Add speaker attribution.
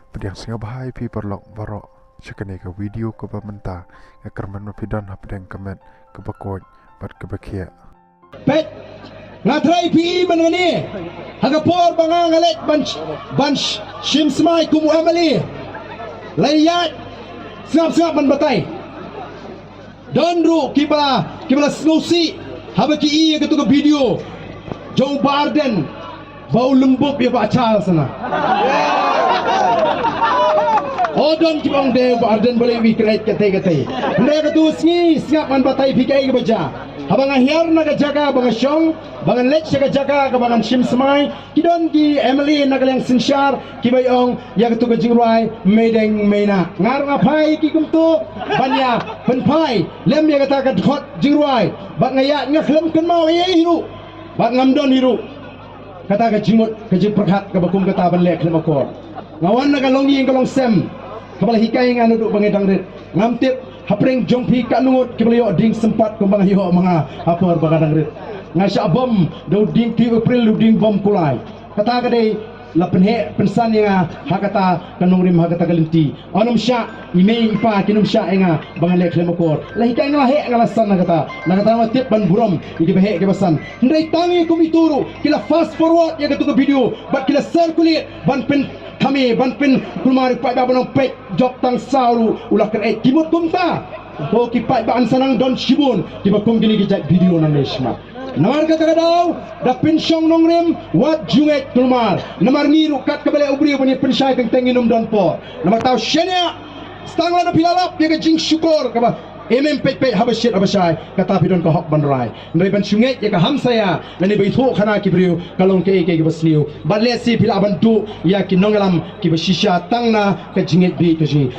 Speaker 1: Pediang singa bahai pi perlok barok cakane ke video ke bamenta ke kerman mapidan hapdeng kemet ke bakoj bat ke bakia
Speaker 2: pet ngatrai pi menani hagapor bangang alek bunch shimsmai kumu amali layat sengap man batai donru kibala snusi habaki ke tu video Joe Biden bau lembut ya Pak Charles sana. Odon kibong de Biden boleh wikret kate. Mereka tu sengi sengap man batai pikai ke baca. Habang ahyar na jaga bang syong, bang let jaga jaga ke bang shim semai. Kidon ki Emily na kalang sinsyar kibayong ya ketu ke jingruai medeng mena. Ngar ngapai ki kumtu banya penpai lem ya kata ke khot jingruai. Bang ngaya ngaklem ken mau ye hiru. Bang ngamdon hiru. Kata ke jimut ke jimperhat ke bakum kata ban lek lemakor. Ngawan na kalongi kalong sem. Kepala hikai nganu duk bangedang rit. Ngamtip hapreng jongpi kat nungut kibaliyo ding sempat kumbang hiho mga hapor bagadang rit. Ngasya bom do ding ti April do ding bom kulai. Kata kadai la penhe pensan yang hakata kanung rim hakata galinti. Onum sya ime ipa kinum sya enga bangalek lemakor. La hikai ngala he ngalasan nakata. Nakata matip ban burom iki behe ke basan. Ndai tangi kumituru kila fast forward ya ketu ke video bat kila circulate ban pen kami banpin kumari pada banong pek jok tang sauru ulah keret kimut kumta ho kipai ban sanang don shibun kibakum gini kijak video nang lesma namar kata kadau da pensyong nongrem wat junget kumar namar ngiru kat kebale ubri punya pensyai teng tenginum don po namar tau shenya stangla na pilalap ya ke jing syukur kaba pek habasyit habashay kata pidon ko hok banrai ndai ban sunget ya ka hamsaya lani bai tho khana ki briu kalong ke basniu balle si pila bantu ya ki nongalam ki bashisha tangna ka jinget bi to ji